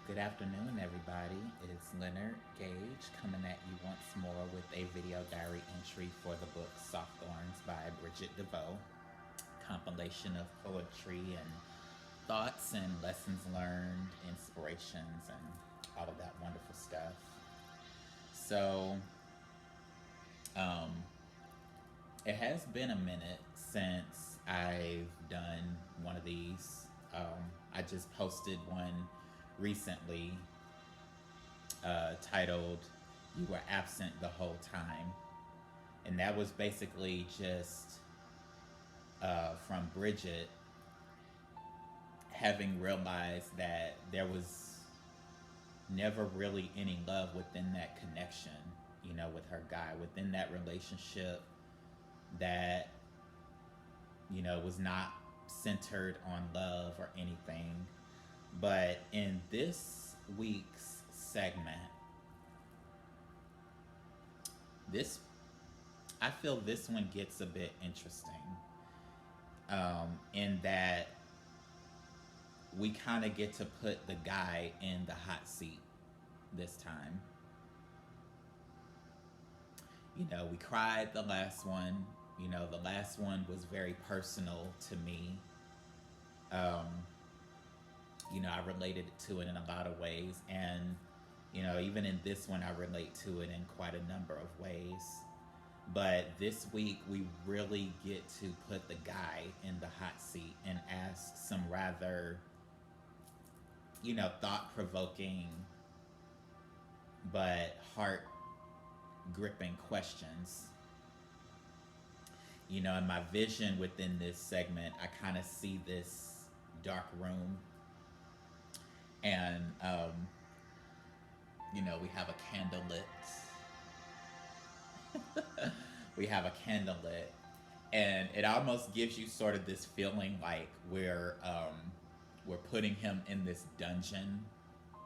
Good afternoon, everybody. It's Leonard Gage coming at you once more with a video diary entry for the book Soft Thorns by Bridget DeVoe. Compilation of poetry and thoughts and lessons learned, inspirations, and all of that wonderful stuff. So, um, it has been a minute since I've done one of these. I just posted one recently titled You Were Absent the Whole Time. And that was basically just from Bridget having realized that there was never really any love within that connection, with her guy, within that relationship that, was not centered on love or anything. But in this week's segment, this I feel this one gets a bit interesting, in that we kind of get to put the guy in the hot seat this time. We cried the last one. The last one was very personal to me. Um, I related to it in a lot of ways. And, even in this one, I relate to it in quite a number of ways. But this week, we really get to put the guy in the hot seat and ask some rather, thought provoking but heart gripping questions. In my vision within this segment, I kind of see this dark room, and we have a candle lit. We have a candle lit, and it almost gives you sort of this feeling like we're putting him in this dungeon,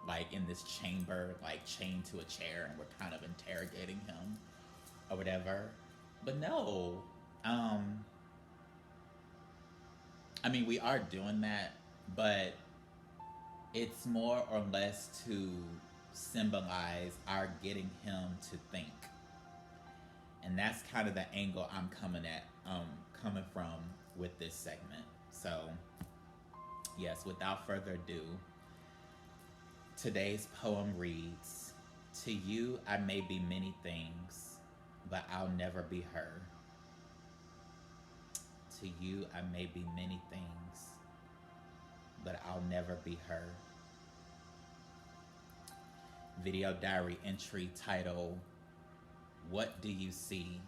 like in this chamber, like chained to a chair, and we're kind of interrogating him or whatever. But no, um, I mean, we are doing that, but it's more or less to symbolize our getting him to think. And that's kind of the angle I'm coming from with this segment. So, yes, without further ado, today's poem reads: To you I may be many things, but I'll never be her. To you I may be many things, but I'll never be her. Video diary entry title: What do you see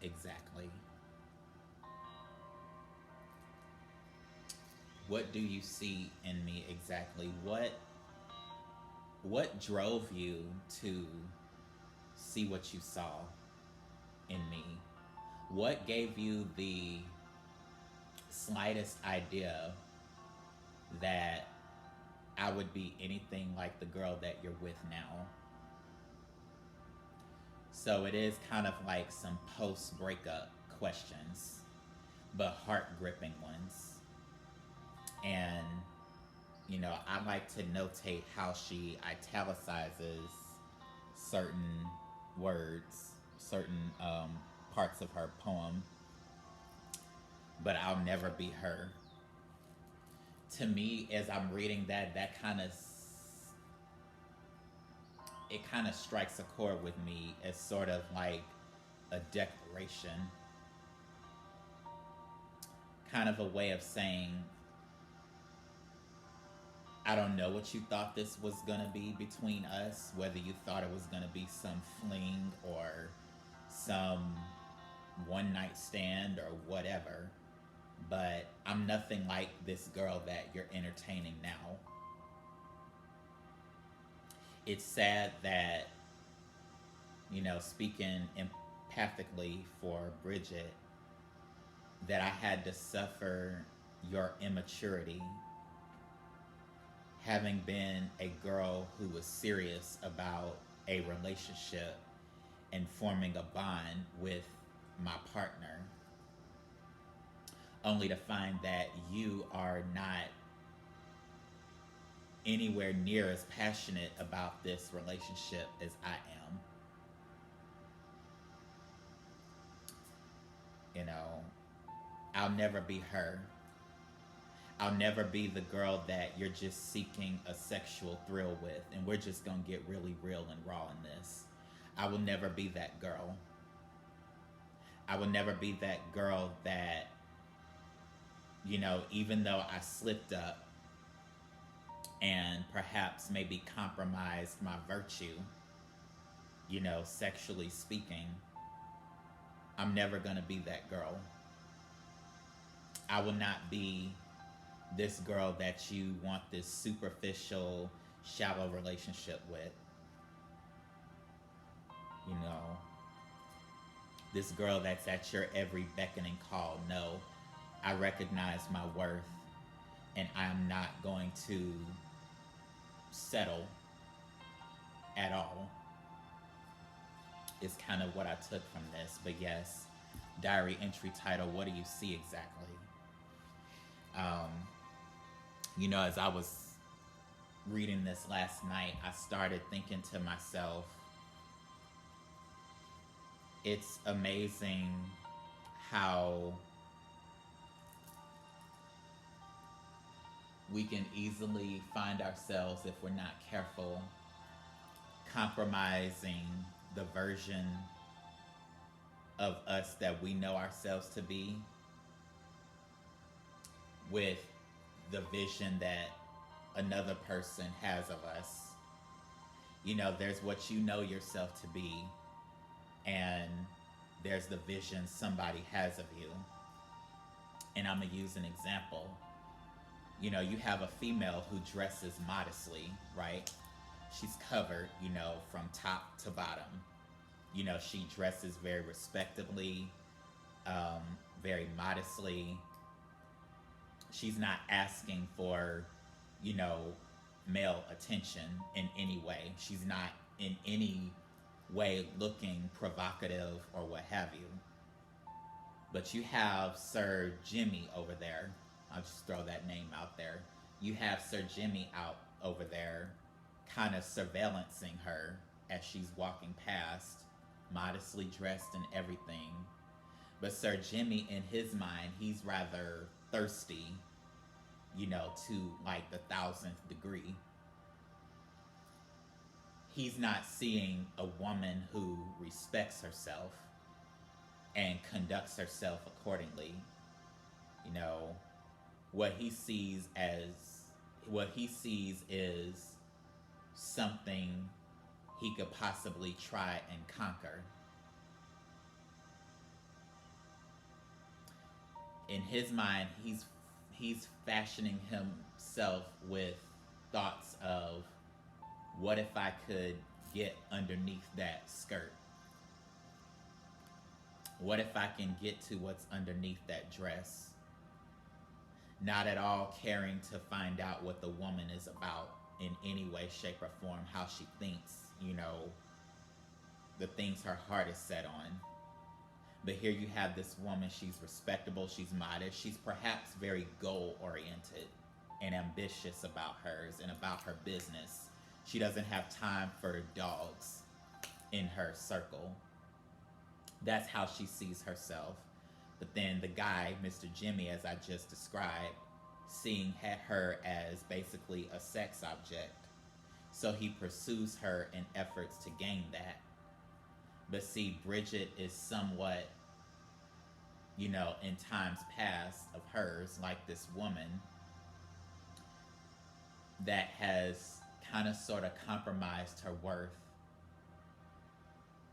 exactly? What do you see in me exactly? What drove you to see what you saw in me? What gave you the slightest idea that I would be anything like the girl that you're with now? So it is kind of like some post breakup questions, but heart gripping ones. And, I like to notate how she italicizes certain words, certain parts of her poem, but I'll never be her. To me, as I'm reading that, it kind of strikes a chord with me as sort of like a declaration, kind of a way of saying, I don't know what you thought this was going to be between us, whether you thought it was going to be some fling or some one night stand or whatever, but I'm nothing like this girl that you're entertaining now. It's sad that, speaking empathically for Bridget, that I had to suffer your immaturity, having been a girl who was serious about a relationship and forming a bond with my partner, only to find that you are not anywhere near as passionate about this relationship as I am. You know, I'll never be her. I'll never be the girl that you're just seeking a sexual thrill with, and we're just gonna get really real and raw in this. I will never be that girl. I will never be that girl that, even though I slipped up and perhaps maybe compromised my virtue, sexually speaking, I'm never gonna be that girl. I will not be this girl that you want this superficial, shallow relationship with. This girl that's at your every beckoning call. No, I recognize my worth, and I'm not going to settle at all. Is kind of what I took from this. But yes, diary entry title, what do you see exactly? As I was reading this last night, I started thinking to myself, it's amazing how we can easily find ourselves, if we're not careful, compromising the version of us that we know ourselves to be with the vision that another person has of us. There's what you know yourself to be, and there's the vision somebody has of you. And I'm going to use an example. You have a female who dresses modestly, right? She's covered, from top to bottom. She dresses very respectably, very modestly. She's not asking for, male attention in any way. She's not in any way looking provocative or what have you. But you have Sir Jimmy over there. I'll just throw that name out there. You have Sir Jimmy out over there kind of surveillancing her as she's walking past, modestly dressed and everything. But Sir Jimmy, in his mind, he's rather thirsty, to like the 1000th degree. He's not seeing a woman who respects herself and conducts herself accordingly. What he sees is something he could possibly try and conquer. In his mind, he's fashioning himself with thoughts of, what if I could get underneath that skirt? What if I can get to what's underneath that dress? Not at all caring to find out what the woman is about in any way, shape, or form, how she thinks, the things her heart is set on. But here you have this woman, she's respectable, she's modest, she's perhaps very goal-oriented and ambitious about hers and about her business. She doesn't have time for dogs in her circle. That's how she sees herself. But then the guy, Mr. Jimmy, as I just described, seeing her as basically a sex object. So he pursues her in efforts to gain that. But see, Bridget is somewhat, in times past of hers, like this woman that has kind of sort of compromised her worth.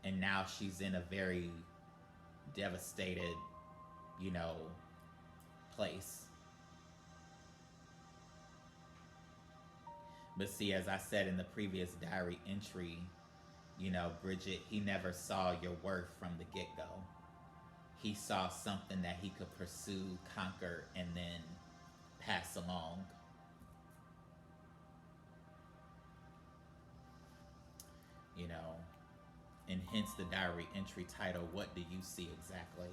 And now she's in a very devastated, place. But see, as I said in the previous diary entry, Bridget, he never saw your worth from the get-go. He saw something that he could pursue, conquer, and then pass along. And hence the diary entry title, what do you see exactly?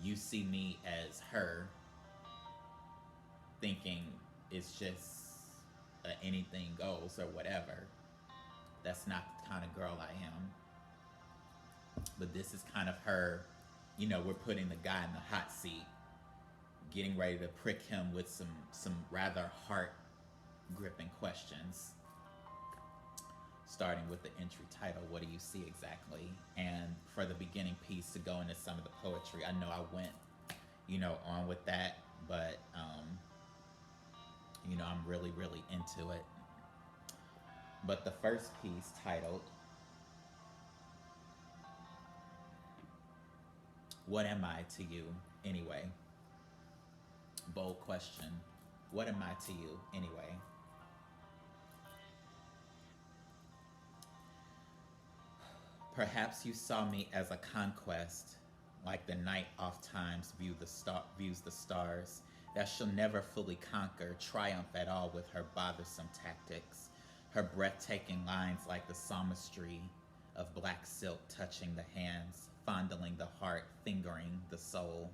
You see me as her, thinking it's just anything goes or whatever. That's not the kind of girl I am. But this is kind of her, we're putting the guy in the hot seat, getting ready to prick him with some rather heart gripping questions. Starting with the entry title, what do you see exactly? And for the beginning piece to go into some of the poetry, I know I went, on with that, but I'm really, really into it. But the first piece titled, What Am I to You Anyway? Bold question. What am I to you anyway? Perhaps you saw me as a conquest, like the night oft times views the stars, that shall never fully conquer, triumph at all with her bothersome tactics, her breathtaking lines like the psalmistry of black silk touching the hands, fondling the heart, fingering the soul.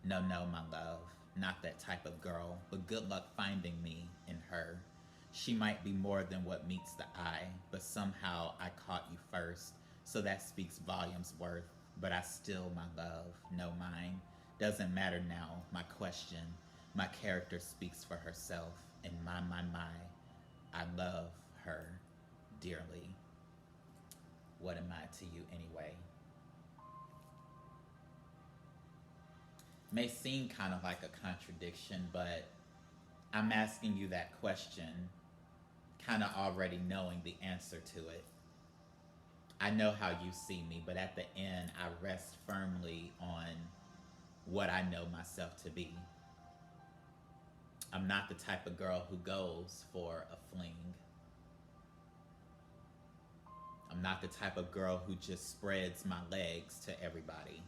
No, no, my love, not that type of girl, but good luck finding me in her. She might be more than what meets the eye, but somehow I caught you first, so that speaks volumes worth. But I still, my love, know mine. Doesn't matter now, my question. My character speaks for herself, and my, I love her dearly. What am I to you anyway? May seem kind of like a contradiction, but I'm asking you that question kind of already knowing the answer to it. I know how you see me, but at the end, I rest firmly on what I know myself to be. I'm not the type of girl who goes for a fling. I'm not the type of girl who just spreads my legs to everybody,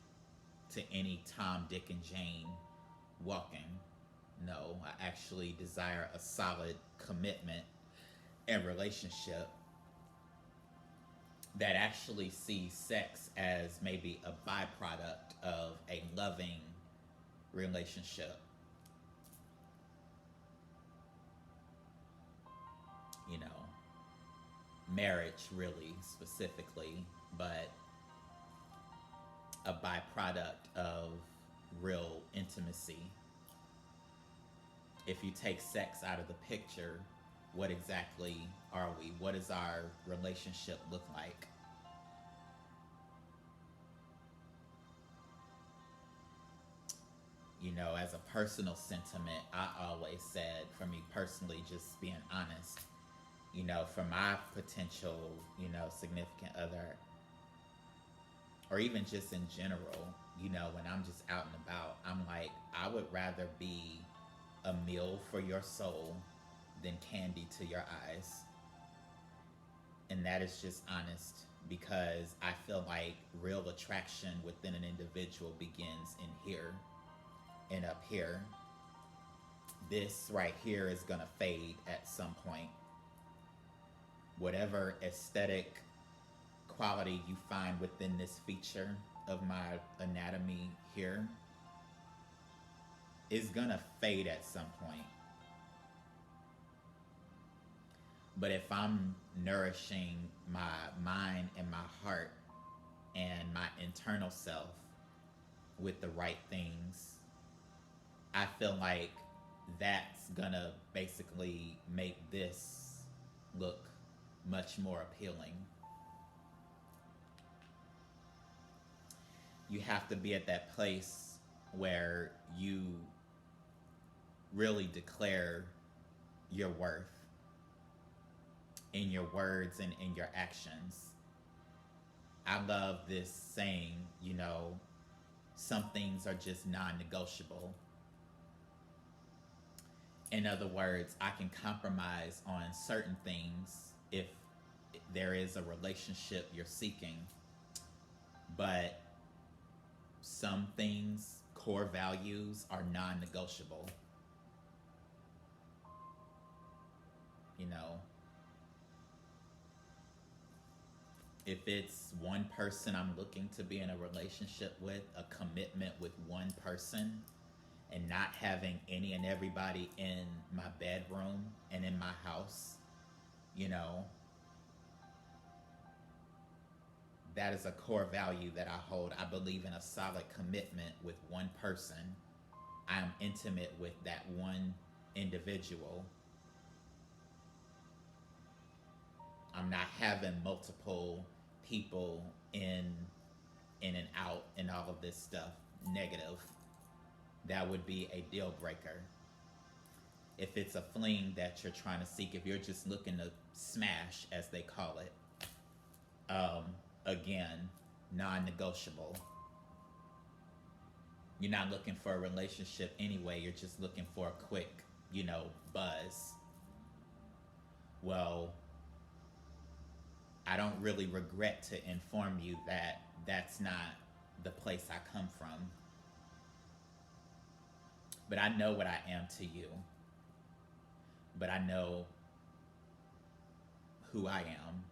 to any Tom, Dick, and Jane walking. No, I actually desire a solid commitment and relationship that actually sees sex as maybe a byproduct of a loving relationship. Marriage really specifically, but a byproduct of real intimacy. If you take sex out of the picture, what exactly are we? What does our relationship look like? As a personal sentiment, I always said, for me personally, just being honest, for my potential, significant other, or even just in general, when I'm just out and about, I'm like, I would rather be a meal for your soul than candy to your eyes. And that is just honest, because I feel like real attraction within an individual begins in here and up here. This right here is gonna fade at some point. Whatever aesthetic quality you find within this feature of my anatomy here is gonna fade at some point. But if I'm nourishing my mind and my heart and my internal self with the right things, I feel like that's gonna basically make this look much more appealing. You have to be at that place where you really declare your worth in your words and in your actions. I love this saying, some things are just non-negotiable. In other words, I can compromise on certain things if there is a relationship you're seeking, but some things, core values, are non-negotiable. If it's one person I'm looking to be in a relationship with, a commitment with one person, and not having any and everybody in my bedroom and in my house, you know, that is a core value that I hold. I believe in a solid commitment with one person. I am intimate with that one individual. I'm not having multiple people in and out and all of this stuff negative. That would be a deal breaker. If it's a fling that you're trying to seek, if you're just looking to smash, as they call it, again, non-negotiable. You're not looking for a relationship anyway. You're just looking for a quick, buzz. Well, I don't really regret to inform you that that's not the place I come from. But I know what I am to you. But I know who I am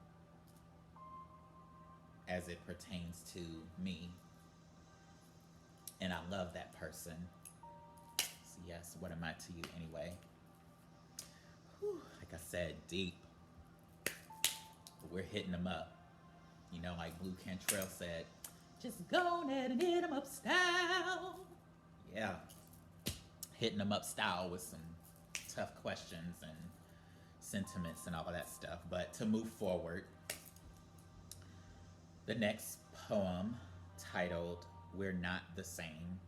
as it pertains to me. And I love that person. So yes, what am I to you anyway? Whew, like I said, deep. But we're hitting them up. Like Blue Cantrell said, just go ahead and hit them up style. Yeah. Hitting them up style with some tough questions and sentiments and all of that stuff. But to move forward, the next poem, titled We're Not the Same.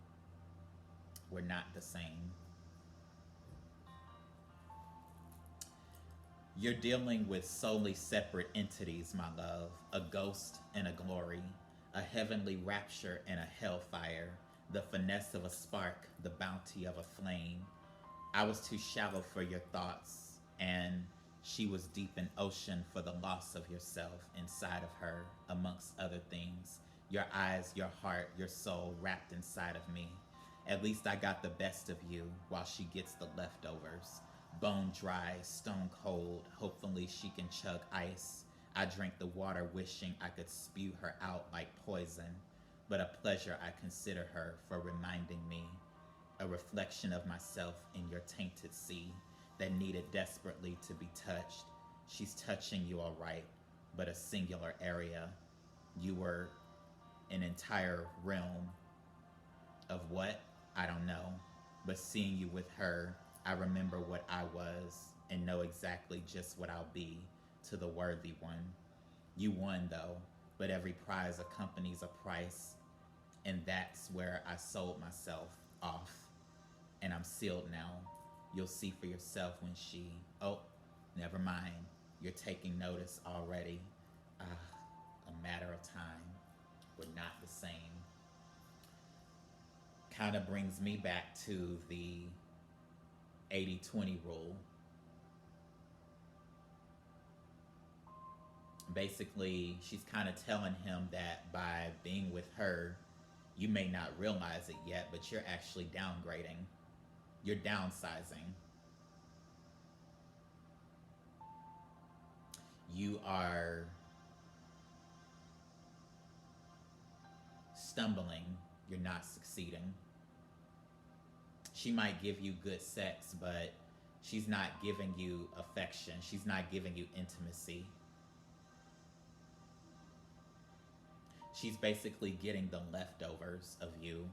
We're not the same. You're dealing with solely separate entities, my love. A ghost and a glory. A heavenly rapture and a hellfire. The finesse of a spark, the bounty of a flame. I was too shallow for your thoughts, and she was deep in ocean for the loss of yourself inside of her, amongst other things. Your eyes, your heart, your soul wrapped inside of me. At least I got the best of you while she gets the leftovers. Bone dry, stone cold, hopefully she can chug ice. I drank the water wishing I could spew her out like poison, but a pleasure I consider her for reminding me. A reflection of myself in your tainted sea that needed desperately to be touched. She's touching you all right, but a singular area. You were an entire realm of what? I don't know. But seeing you with her, I remember what I was and know exactly just what I'll be to the worthy one. You won though, but every prize accompanies a price, and that's where I sold myself off. And I'm sealed now. You'll see for yourself when she... Oh, never mind. You're taking notice already. A matter of time. We're not the same. Kind of brings me back to the 80-20 rule. Basically, she's kind of telling him that by being with her, you may not realize it yet, but you're actually downgrading. You're downsizing. You are stumbling. You're not succeeding. She might give you good sex, but she's not giving you affection. She's not giving you intimacy. She's basically getting the leftovers of you.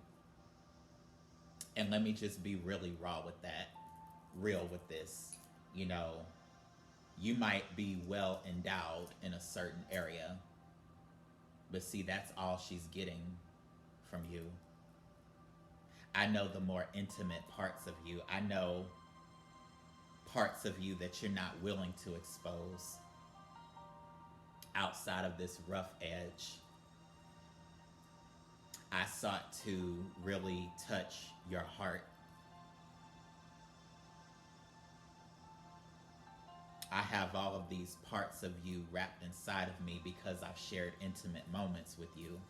And let me just be really raw with that, real with this. You might be well endowed in a certain area, but see, that's all she's getting from you. I know the more intimate parts of you. I know parts of you that you're not willing to expose outside of this rough edge. I sought to really touch your heart. I have all of these parts of you wrapped inside of me because I've shared intimate moments with you.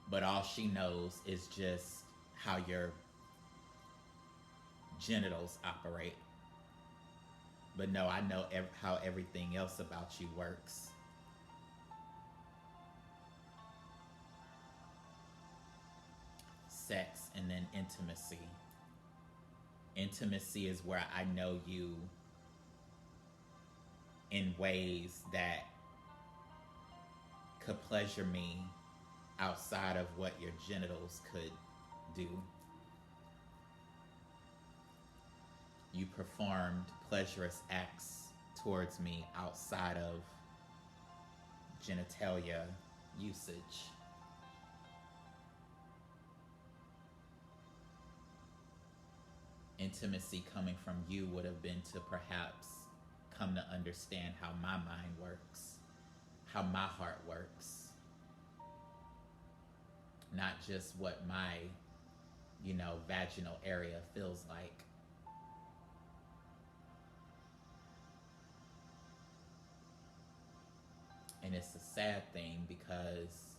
But all she knows is just how your genitals operate. But no, I know how everything else about you works. sex and then intimacy. Intimacy is where I know you in ways that could pleasure me outside of what your genitals could do. You performed pleasurous acts towards me outside of genitalia usage. Intimacy coming from you would have been to perhaps come to understand how my mind works, how my heart works, not just what my, vaginal area feels like. And it's a sad thing because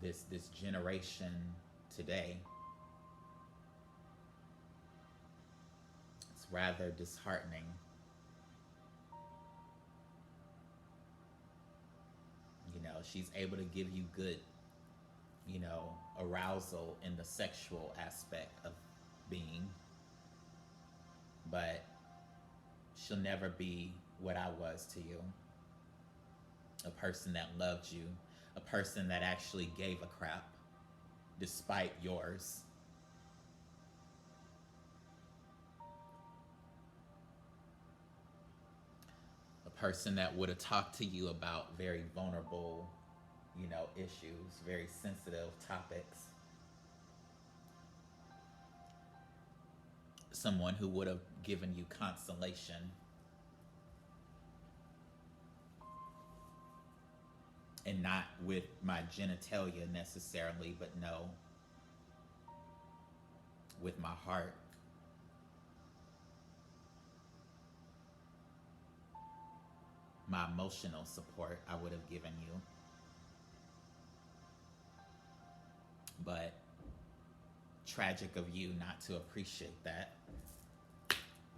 this generation today, it's rather disheartening. She's able to give you good, arousal in the sexual aspect of being, but she'll never be what I was to you. A person that loved you, a person that actually gave a crap despite yours. A person that would have talked to you about very vulnerable, issues, very sensitive topics. Someone who would have given you consolation. And not with my genitalia necessarily, but no, with my heart. My emotional support I would have given you. But tragic of you not to appreciate that.